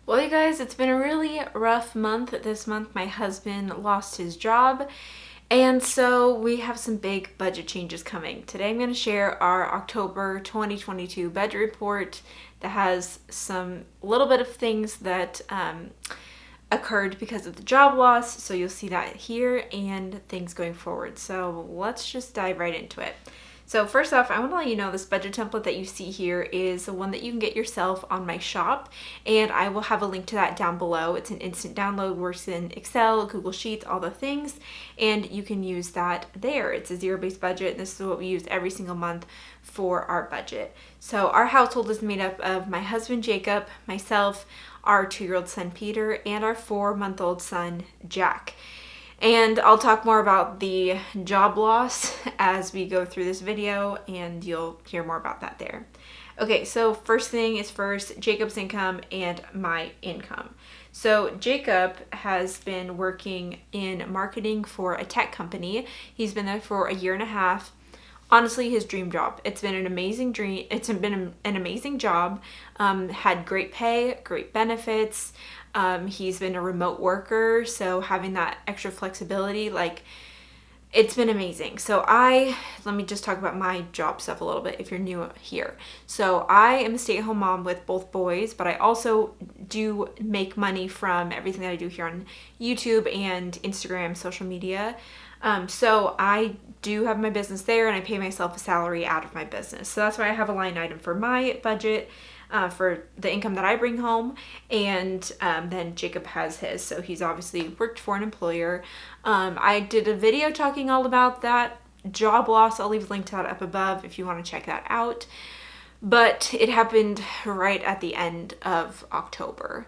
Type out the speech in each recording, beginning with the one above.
Well, you guys, it's been a really rough month. This month, my husband lost his job, and so we have some big budget changes coming. Today, I'm going to share our October 2022 budget report that has some little bit of things that occurred because of the job loss. So you'll see that here and things going forward. So let's just dive right into it. So first off, I want to let you know this budget template that you see here is the one that you can get yourself on my shop, and I will have a link to that down below. It's an instant download, works in Excel, Google Sheets, all the things, and you can use that there. It's a zero-based budget, and this is what we use every single month for our budget. So our household is made up of my husband Jacob, myself, our 2-year-old son Peter, and our 4-month-old son Jack. And I'll talk more about the job loss as we go through this video, and you'll hear more about that there. Okay, so first thing is first, Jacob's income and my income. So Jacob has been working in marketing for a tech company. He's been there for 1.5 years. Honestly, his dream job. It's been an amazing dream. It's been an amazing job. Had great pay, great benefits. He's been a remote worker, so having that extra flexibility, it's been amazing. So let me just talk about my job stuff a little bit if you're new here. So I am a stay-at-home mom with both boys, but I also do make money from everything that I do here on YouTube and Instagram, social media. So I do have my business there, and I pay myself a salary out of my business. So that's why I have a line item for my budget, for the income that I bring home, and then Jacob has his. So he's obviously worked for an employer. I did a video talking all about that job loss. I'll leave a link to that up above if you want to check that out. But it happened right at the end of October.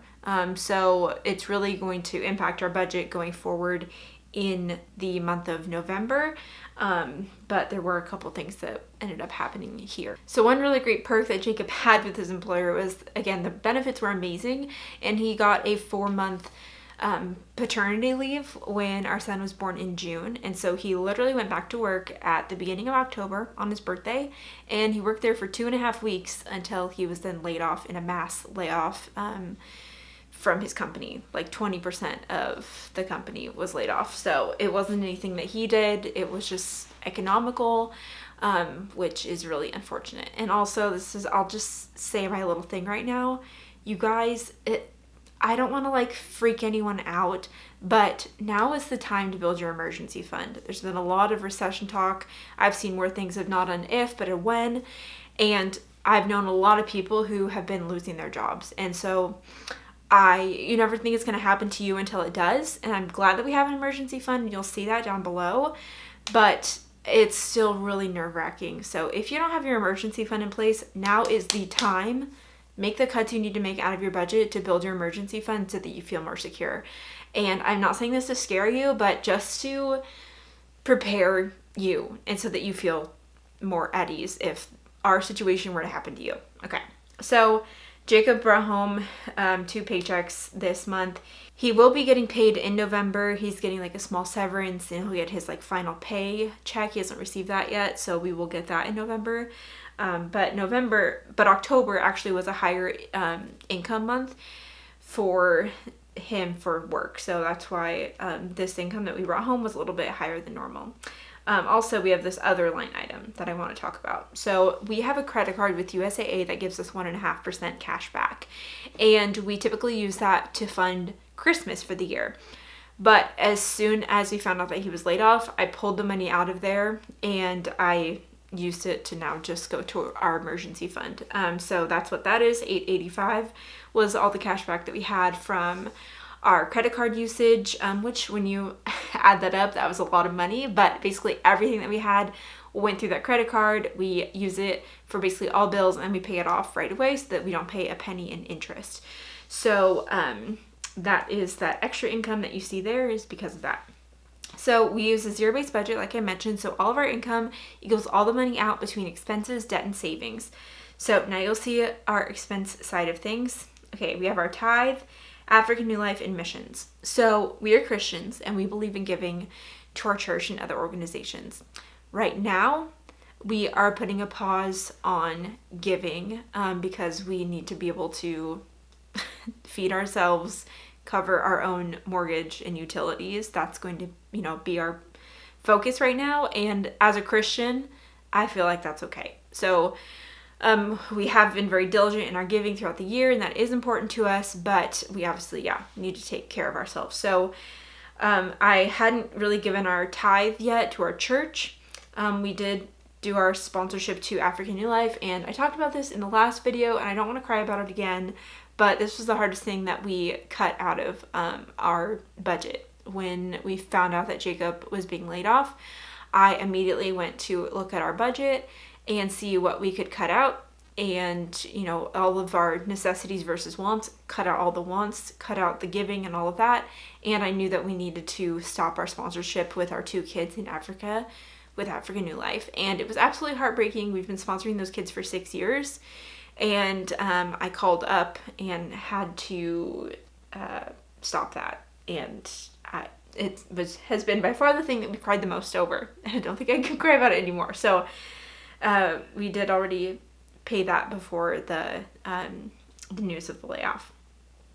So it's really going to impact our budget going forward in the month of November, but there were a couple things that ended up happening here. So one really great perk that Jacob had with his employer was, again, the benefits were amazing, and he got a 4-month paternity leave when our son was born in June. And so he literally went back to work at the beginning of October on his birthday, and he worked there for 2.5 weeks until he was then laid off in a mass layoff from his company. Like 20% of the company was laid off. So it wasn't anything that he did. It was just economical, which is really unfortunate. And also I'll just say my little thing right now. You guys, I don't want to freak anyone out, but now is the time to build your emergency fund. There's been a lot of recession talk. I've seen more things of not an if, but a when. And I've known a lot of people who have been losing their jobs. And so you never think it's going to happen to you until it does. And I'm glad that we have an emergency fund, and you'll see that down below, but it's still really nerve-wracking. So if you don't have your emergency fund in place, now is the time. Make the cuts you need to make out of your budget to build your emergency fund so that you feel more secure. And I'm not saying this to scare you, but just to prepare you, and so that you feel more at ease if our situation were to happen to you. Okay, so Jacob brought home 2 paychecks this month. He will be getting paid in November. He's getting a small severance, and he'll get his final pay check. He hasn't received that yet, so we will get that in November. But October actually was a higher income month for him for work. So that's why this income that we brought home was a little bit higher than normal. Also, we have this other line item that I want to talk about. So we have a credit card with USAA that gives us 1.5% cash back. And we typically use that to fund Christmas for the year. But as soon as we found out that he was laid off, I pulled the money out of there, and I used it to now just go to our emergency fund. So that's what that is. $885 was all the cash back that we had from our credit card usage, which when you add that up, that was a lot of money, but basically everything that we had went through that credit card. We use it for basically all bills, and we pay it off right away so that we don't pay a penny in interest. So that is that extra income that you see there is because of that. So we use a zero-based budget, like I mentioned. So all of our income equals all the money out between expenses, debt, and savings. So now you'll see our expense side of things. Okay, we have our tithe, African New Life, and missions. So we are Christians, and we believe in giving to our church and other organizations. Right now, we are putting a pause on giving because we need to be able to feed ourselves, cover our own mortgage and utilities. That's going to, be our focus right now. And as a Christian, I feel like that's okay. So we have been very diligent in our giving throughout the year, and that is important to us, but we obviously, need to take care of ourselves. So I hadn't really given our tithe yet to our church. We did do our sponsorship to African New Life, and I talked about this in the last video, and I don't want to cry about it again, but this was the hardest thing that we cut out of our budget. When we found out that Jacob was being laid off, I immediately went to look at our budget and see what we could cut out, and all of our necessities versus wants, cut out all the wants, cut out the giving and all of that. And I knew that we needed to stop our sponsorship with our 2 kids in Africa with African New Life, and it was absolutely heartbreaking. We've been sponsoring those kids for 6 years, and I called up and had to stop that, and has been by far the thing that we cried the most over, and I don't think I can cry about it anymore. So we did already pay that before the news of the layoff.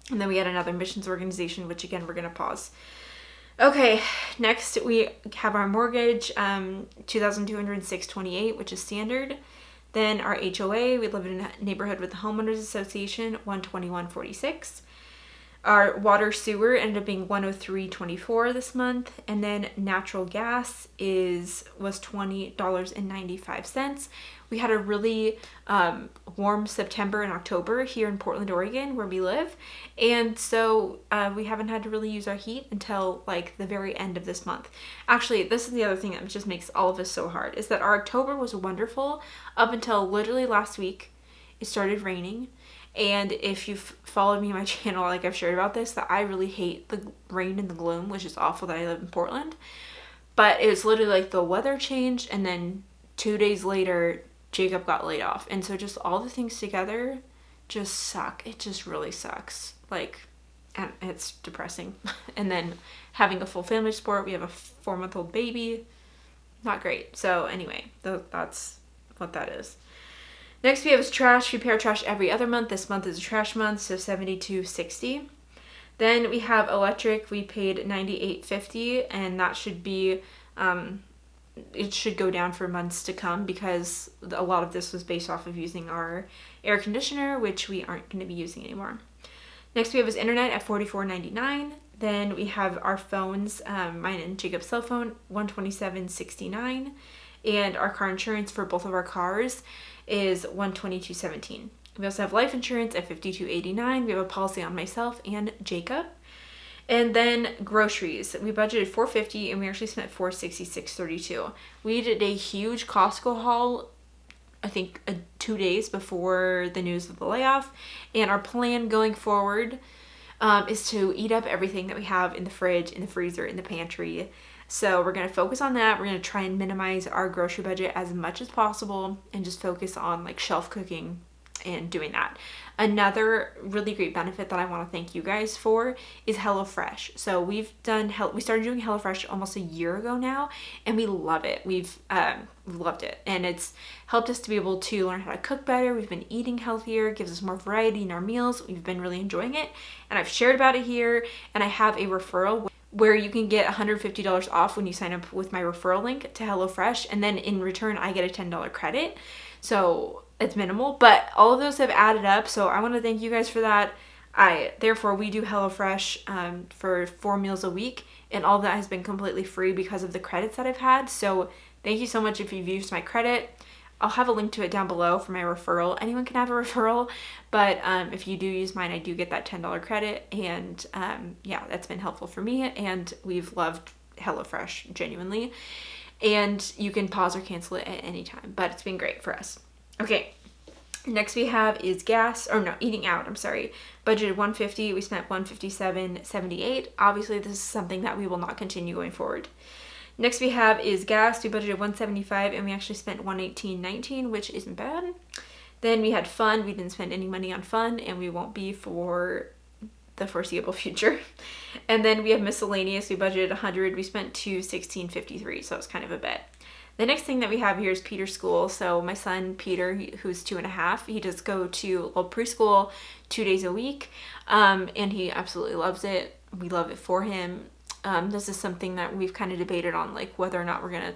And then we had another missions organization, which again, we're going to pause. Okay, next we have our mortgage, $2,206.28, which is standard. Then our HOA, we live in a neighborhood with the Homeowners Association, $121.46. Our water sewer ended up being $103.24 this month, and then natural gas was $20.95. We had a really warm September and October here in Portland, Oregon, where we live, and so we haven't had to really use our heat until like the very end of this month. Actually, this is the other thing that just makes all of this so hard, is that our October was wonderful up until literally last week. It started raining. And if you've followed me on my channel, like I've shared about this, that I really hate the rain and the gloom, which is awful that I live in Portland. But it was literally like the weather changed, and then 2 days later, Jacob got laid off. And so just all the things together just suck. It just really sucks. And it's depressing. And then having a full family support, we have a 4-month-old baby. Not great. So anyway, that's what that is. Next we have is trash. We pay our trash every other month. This month is a trash month, so $72.60. Then we have electric. We paid $98.50, and that should be, it should go down for months to come, because a lot of this was based off of using our air conditioner, which we aren't going to be using anymore. Next we have is internet at $44.99. Then we have our phones, mine and Jacob's cell phone, $127.69. And our car insurance for both of our cars is $122.17. We also have life insurance at $52.89. We have a policy on myself and Jacob. And then groceries. We budgeted $450, and we actually spent $466.32. We did a huge Costco haul, I think 2 days before the news of the layoff. And our plan going forward is to eat up everything that we have in the fridge, in the freezer, in the pantry. So we're going to focus on that. We're going to try and minimize our grocery budget as much as possible and just focus on like shelf cooking and doing that. Another really great benefit that I want to thank you guys for is HelloFresh. So we started doing HelloFresh almost a year ago now, and we love it. We've loved it, and it's helped us to be able to learn how to cook better. We've been eating healthier, gives us more variety in our meals. We've been really enjoying it, and I've shared about it here, and I have a referral where you can get $150 off when you sign up with my referral link to HelloFresh, and then in return I get a $10 credit. So it's minimal, but all of those have added up, so I want to thank you guys for that. Therefore, we do HelloFresh for 4 meals a week, and all that has been completely free because of the credits that I've had. So thank you so much if you've used my credit. I'll have a link to it down below for my referral. Anyone can have a referral, but if you do use mine, I do get that $10 credit, and yeah, that's been helpful for me, and we've loved HelloFresh genuinely. And you can pause or cancel it at any time, but it's been great for us. Okay, next we have is eating out, I'm sorry. Budgeted $150, we spent $157.78. Obviously, this is something that we will not continue going forward. Next we have is gas. We budgeted $175, and we actually spent $118.19, which isn't bad. Then we had fun. We didn't spend any money on fun, and we won't be for the foreseeable future. And then we have miscellaneous. We budgeted $100. We spent $216.53, so it's kind of a bet. The next thing that we have here is Peter's school. So my son Peter, who's 2.5, he does go to a little preschool 2 days a week, and he absolutely loves it. We love it for him. This is something that we've kind of debated on, like whether or not we're gonna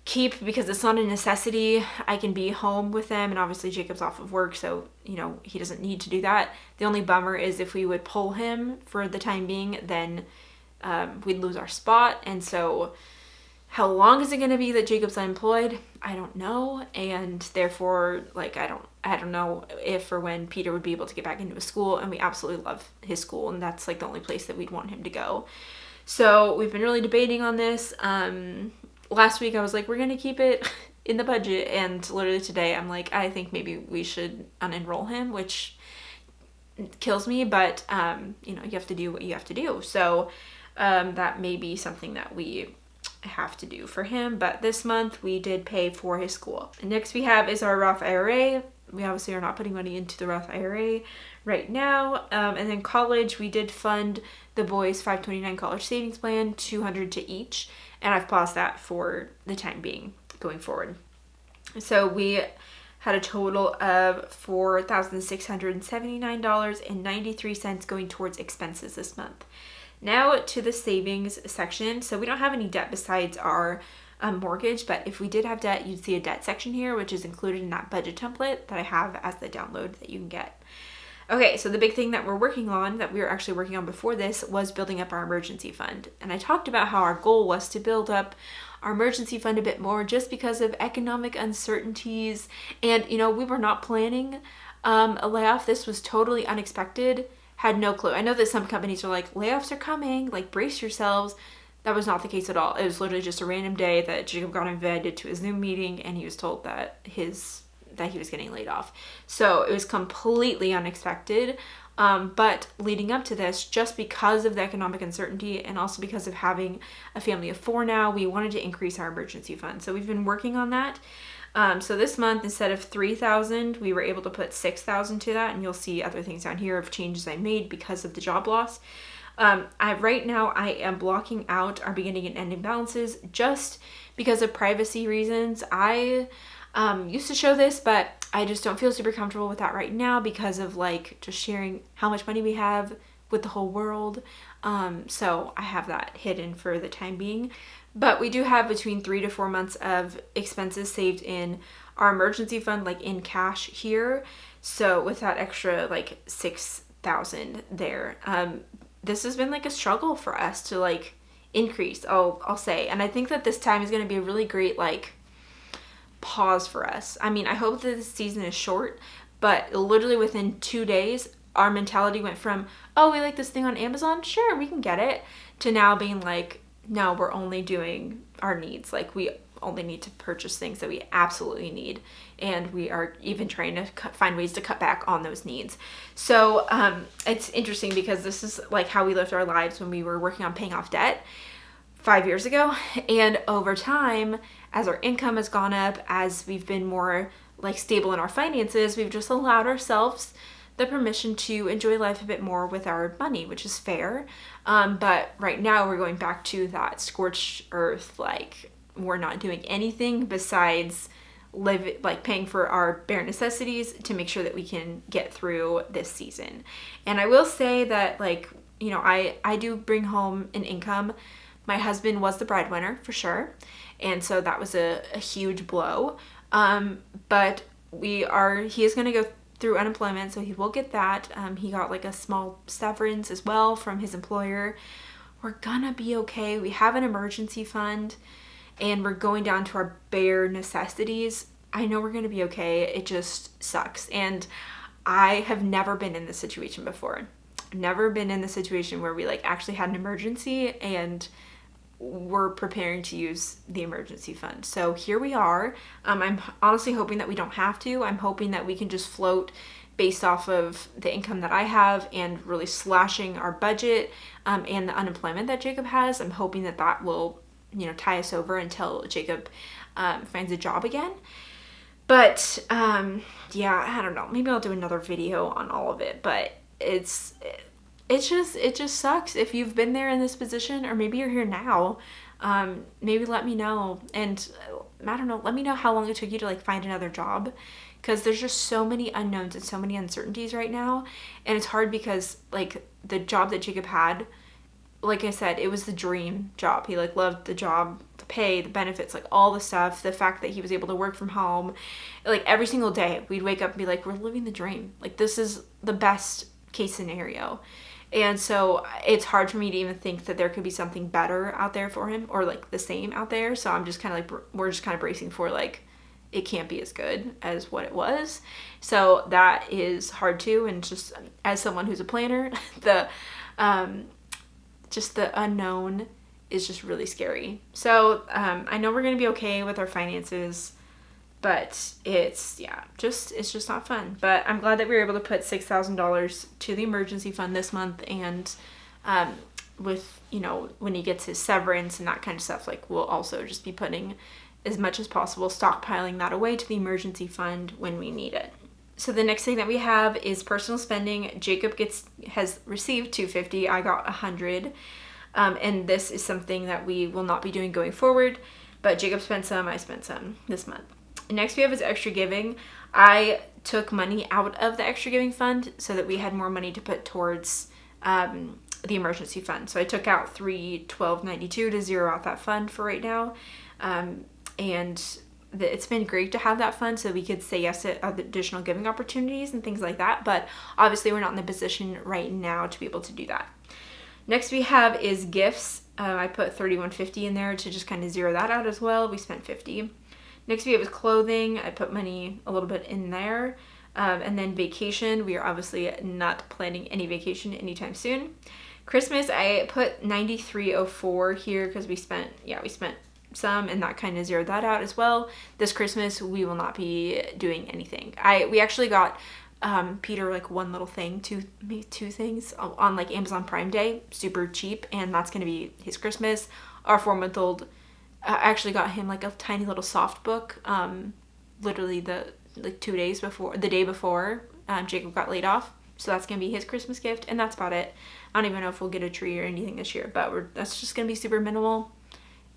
keep, because it's not a necessity. I can be home with them, and obviously Jacob's off of work, so he doesn't need to do that. The only bummer is if we would pull him for the time being, then we'd lose our spot. And so how long is it going to be that Jacob's unemployed? I don't know. And therefore, like, I don't know if or when Peter would be able to get back into a school. And we absolutely love his school, and that's like the only place that we'd want him to go. So we've been really debating on this. Last week I was like, we're going to keep it in the budget. And literally today I'm like, I think maybe we should unenroll him, which kills me, but you have to do what you have to do. So that may be something that we have to do for him, but this month we did pay for his school. And next we have is our Roth IRA. We obviously are not putting money into the Roth IRA right now. And then college, we did fund the boys' 529 college savings plan, $200 to each, and I've paused that for the time being going forward. So we had a total of $4,679.93 going towards expenses this month. Now to the savings section. So we don't have any debt besides our mortgage, but if we did have debt, you'd see a debt section here, which is included in that budget template that I have as the download that you can get. Okay, so the big thing that we're working on, that we were actually working on before this, was building up our emergency fund. And I talked about how our goal was to build up our emergency fund a bit more just because of economic uncertainties. And, we were not planning a layoff. This was totally unexpected. Had no clue. I know that some companies are like, layoffs are coming, like brace yourselves. That was not the case at all. It was literally just a random day that Jacob got invited to a Zoom meeting and he was told that he was getting laid off. So it was completely unexpected. But leading up to this, just because of the economic uncertainty and also because of having a family of 4 now, we wanted to increase our emergency fund. So we've been working on that. So this month, instead of $3,000, we were able to put $6,000 to that, and you'll see other things down here of changes I made because of the job loss. Right now I am blocking out our beginning and ending balances just because of privacy reasons. I used to show this, but I just don't feel super comfortable with that right now because of like just sharing how much money we have with the whole world. So I have that hidden for the time being. But we do have between 3 to 4 months of expenses saved in our emergency fund, like in cash here. So with that extra like $6,000 there, this has been like a struggle for us to like increase, I'll say. And I think that this time is going to be a really great like pause for us. I mean, I hope that this season is short, but literally within 2 days, our mentality went from, oh, we like this thing on Amazon, sure, we can get it, to now being like, no, we're only doing our needs. Like, we only need to purchase things that we absolutely need. And we are even trying to find ways to cut back on those needs. So it's interesting because this is like how we lived our lives when we were working on paying off debt 5 years ago. And over time, as our income has gone up, as we've been more like stable in our finances, we've just allowed ourselves the permission to enjoy life a bit more with our money, which is fair. But right now we're going back to that scorched earth, like we're not doing anything besides paying for our bare necessities to make sure that we can get through this season. And I will say that I do bring home an income. My husband was the breadwinner for sure. And so that was a huge blow. But he is going to go through unemployment, so he will get that. He got like a small severance as well from his employer. We're gonna be okay. We have an emergency fund and we're going down to our bare necessities. I know we're gonna be okay. It just sucks. And I have never been in this situation before. Never been in the situation where we actually had an emergency and we're preparing to use the emergency fund. So here we are. I'm honestly hoping that we don't have to. I'm hoping that we can just float based off of the income that I have and really slashing our budget and the unemployment that Jacob has. I'm hoping that that will, tie us over until Jacob finds a job again. But yeah, I don't know. Maybe I'll do another video on all of it, but it just sucks if you've been there in this position, or maybe you're here now. maybe let me know. And I don't know, let me know how long it took you to like find another job, because there's just so many unknowns and so many uncertainties right now. And it's hard because like the job that Jacob had, like I said, it was the dream job. He like loved the job, the pay, the benefits, like all the stuff, the fact that he was able to work from home. Like every single day we'd wake up and be like, we're living the dream. Like this is the best case scenario. And so it's hard for me to even think that there could be something better out there for him, or like the same out there. So I'm just kind of like, we're just kind of bracing for like, it can't be as good as what it was. So that is hard too. And just as someone who's a planner, just the unknown is just really scary. So I know we're going to be okay with our finances, but it's just not fun. But I'm glad that we were able to put $6,000 to the emergency fund this month. And with, when he gets his severance and that kind of stuff, like we'll also just be putting as much as possible, stockpiling that away to the emergency fund when we need it. So the next thing that we have is personal spending. Jacob has received $250. I got $100. And this is something that we will not be doing going forward. But Jacob spent some, I spent some this month. Next we have is extra giving. I took money out of the extra giving fund so that we had more money to put towards the emergency fund. So I took out $312.92 to zero out that fund for right now. And it's been great to have that fund so we could say yes to additional giving opportunities and things like that. But obviously we're not in the position right now to be able to do that. Next we have is gifts. I put $31.50 in there to just kind of zero that out as well. We spent $50. Next we have is clothing. I put money a little bit in there. And then vacation. We are obviously not planning any vacation anytime soon. Christmas, I put $93.04 here because we spent some, and that kind of zeroed that out as well. This Christmas we will not be doing anything. We actually got Peter like one little thing, maybe two things on like Amazon Prime Day, super cheap, and that's going to be his Christmas. Our 4-month-old actually got him like a tiny little soft book literally the day before Jacob got laid off, so that's going to be his Christmas gift, and that's about it. I don't even know if we'll get a tree or anything this year, but that's just going to be super minimal.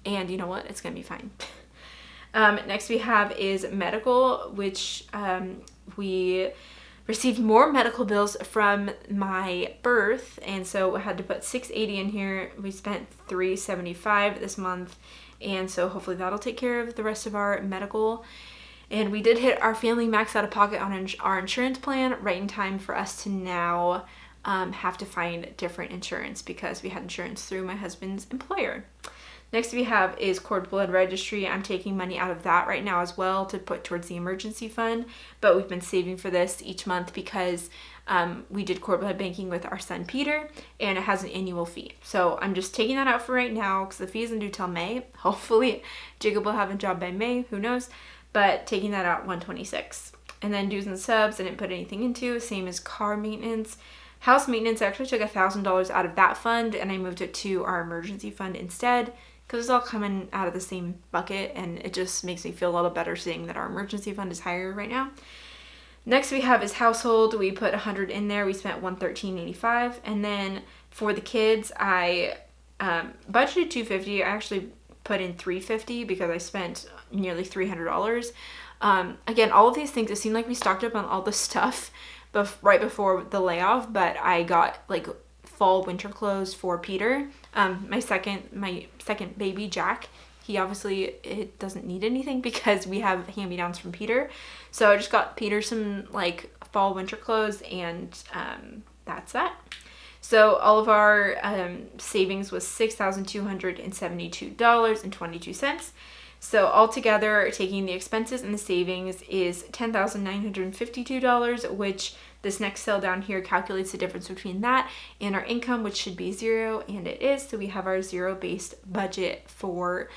And you know what? It's going to be fine. Next we have is medical, which we received more medical bills from my birth. And so I had to put $680 in here. We spent $375 this month. And so hopefully that'll take care of the rest of our medical. And we did hit our family max out of pocket on our insurance plan right in time for us to now have to find different insurance because we had insurance through my husband's employer. Next we have is cord blood registry. I'm taking money out of that right now as well to put towards the emergency fund, but we've been saving for this each month because we did cord blood banking with our son Peter, and it has an annual fee. So I'm just taking that out for right now because the fee isn't due till May. Hopefully Jacob will have a job by May, who knows, but taking that out $126. And then dues and subs, I didn't put anything into, same as car maintenance. House maintenance, I actually took $1,000 out of that fund and I moved it to our emergency fund instead, because it's all coming out of the same bucket, and it just makes me feel a little better seeing that our emergency fund is higher right now. Next we have is household. We put $100 in there. We spent $113.85. And then for the kids, I budgeted $250. I actually put in $350 because I spent nearly $300. Again, all of these things, it seemed like we stocked up on all the stuff right before the layoff, but I got like fall winter clothes for Peter. My second baby, Jack, it doesn't need anything because we have hand-me-downs from Peter. So I just got Peter some like fall winter clothes, and that's that. So all of our savings was $6,272.22. So altogether, taking the expenses and the savings is $10,952, which this next cell down here calculates the difference between that and our income, which should be zero, and it is. So we have our zero-based budget for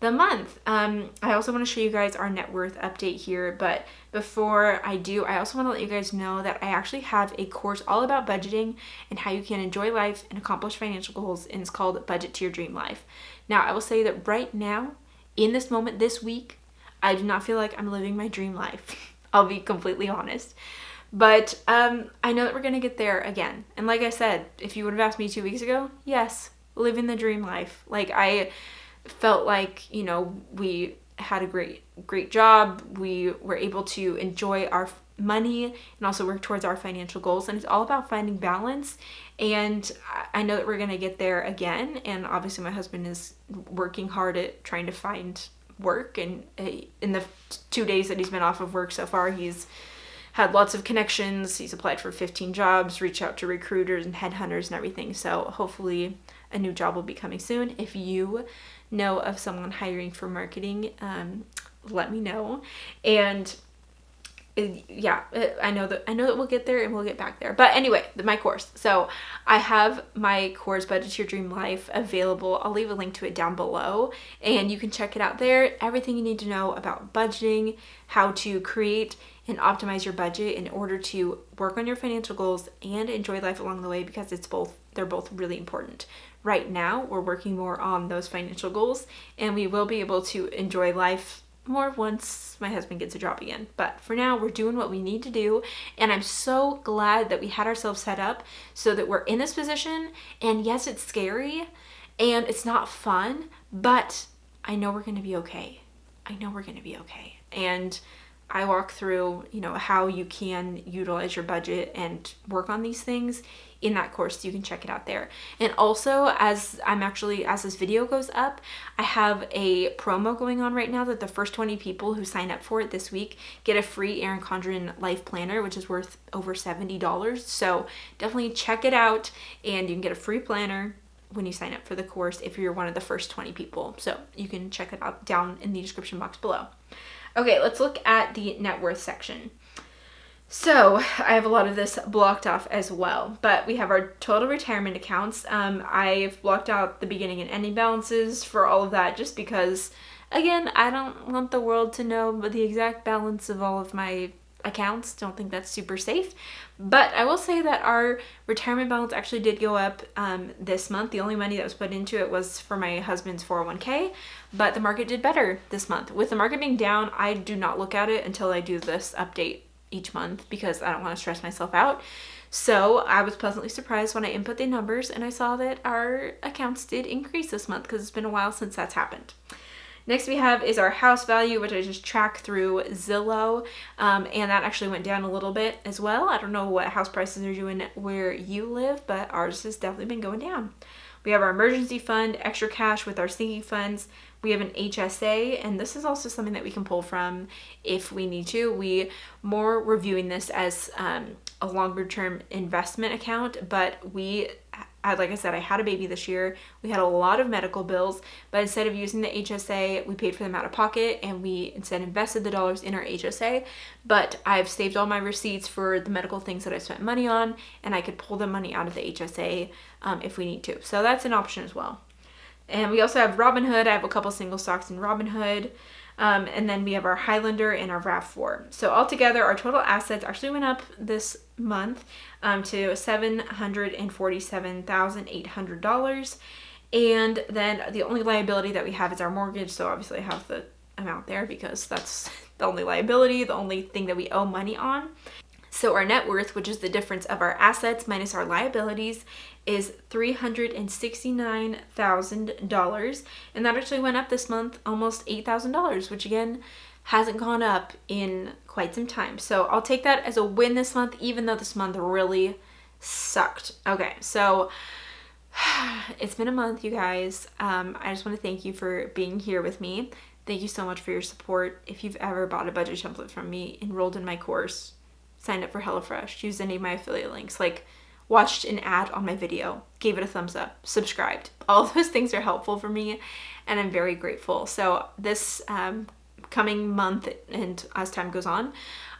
the month. I also want to show you guys our net worth update here, but before I do, I also want to let you guys know that I actually have a course all about budgeting and how you can enjoy life and accomplish financial goals, and it's called Budget to Your Dream Life. Now, I will say that right now, in this moment, this week, I do not feel like I'm living my dream life. I'll be completely honest. But I know that we're going to get there again. And like I said, if you would have asked me 2 weeks ago, yes, living the dream life. Like felt like, you know, we had a great job. We were able to enjoy our money and also work towards our financial goals. And it's all about finding balance. And I know that we're going to get there again. And obviously my husband is working hard at trying to find work. And in the 2 days that he's been off of work so far, he's had lots of connections. He's applied for 15 jobs, reached out to recruiters and headhunters and everything. So hopefully a new job will be coming soon. If you know of someone hiring for marketing, let me know. And I know that we'll get there and we'll get back there. But anyway, my course. So I have my course, Budget Your Dream Life, available. I'll leave a link to it down below and you can check it out there. Everything you need to know about budgeting, how to create and optimize your budget in order to work on your financial goals and enjoy life along the way, because they're both really important. Right now, we're working more on those financial goals, and we will be able to enjoy life more once my husband gets a job again. But for now, we're doing what we need to do, and I'm so glad that we had ourselves set up so that we're in this position. And yes, it's scary and it's not fun, but I know we're going to be okay. And I walk through, you know, how you can utilize your budget and work on these things in that course. You can check it out there. And also, as this video goes up, I have a promo going on right now that the first 20 people who sign up for it this week get a free Erin Condren life planner, which is worth over $70. So definitely check it out, and you can get a free planner when you sign up for the course if you're one of the first 20 people. So you can check it out down in the description box below. Okay, let's look at the net worth section. So I have a lot of this blocked off as well, but we have our total retirement accounts. I've blocked out the beginning and ending balances for all of that just because, again, I don't want the world to know the exact balance of all of my accounts. Don't think that's super safe. But I will say that our retirement balance actually did go up this month. The only money that was put into it was for my husband's 401k, but the market did better this month. With the market being down, I do not look at it until I do this update each month because I don't want to stress myself out. So I was pleasantly surprised when I input the numbers and I saw that our accounts did increase this month because it's been a while since that's happened. Next we have is our house value, which I just track through Zillow, and that actually went down a little bit as well. I don't know what house prices are doing where you live, but ours has definitely been going down. We have our emergency fund, extra cash with our sinking funds. We have an HSA, and this is also something that we can pull from if we need to. We're viewing this as a longer term investment account, but like I said, I had a baby this year. We had a lot of medical bills, but instead of using the HSA, we paid for them out of pocket and we instead invested the dollars in our HSA. But I've saved all my receipts for the medical things that I spent money on, and I could pull the money out of the HSA if we need to. So that's an option as well. And we also have Robinhood. I have a couple single stocks in Robinhood. And then we have our Highlander and our RAV4. So altogether, our total assets actually went up this month to $747,800. And then the only liability that we have is our mortgage. So obviously I have the amount there because that's the only liability, the only thing that we owe money on. So our net worth, which is the difference of our assets minus our liabilities, is $369,000. And that actually went up this month almost $8,000, which again hasn't gone up in quite some time. So I'll take that as a win this month, even though this month really sucked. Okay, so it's been a month, you guys. I just want to thank you for being here with me. Thank you so much for your support. If you've ever bought a budget template from me, enrolled in my course, signed up for HelloFresh, used any of my affiliate links, watched an ad on my video, gave it a thumbs up, subscribed. All of those things are helpful for me, and I'm very grateful. So this coming month and as time goes on,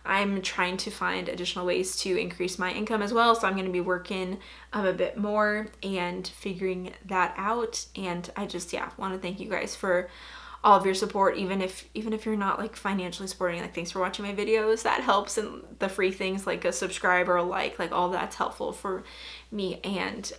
I'm trying to find additional ways to increase my income as well. So I'm going to be working a bit more and figuring that out. And I just, want to thank you guys for all of your support, even if you're not financially supporting. Thanks for watching my videos. That helps, and the free things like a subscribe or a like all that's helpful for me and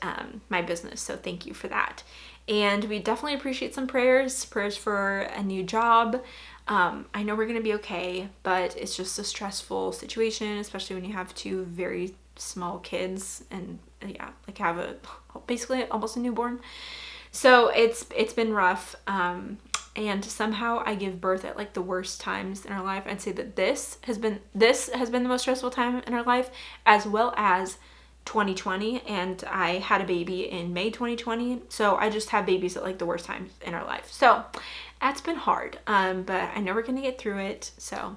my business. So thank you for that. And we definitely appreciate some prayers for a new job. I know we're gonna be okay, but it's just a stressful situation, especially when you have two very small kids and have basically almost a newborn. So it's been rough. And somehow I give birth at like the worst times in our life. I'd say that this has been the most stressful time in our life, as well as 2020, and I had a baby in May 2020. So I just have babies at like the worst times in our life. So that's been hard. But I know we're gonna get through it. So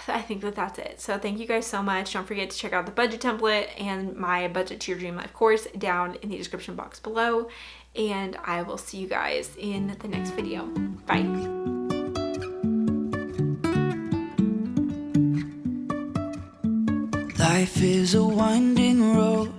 I think that that's it. So thank you guys so much. Don't forget to check out the budget template and my Budget to Your Dream Life course down in the description box below. And I will see you guys in the next video. Bye. Life is a winding road,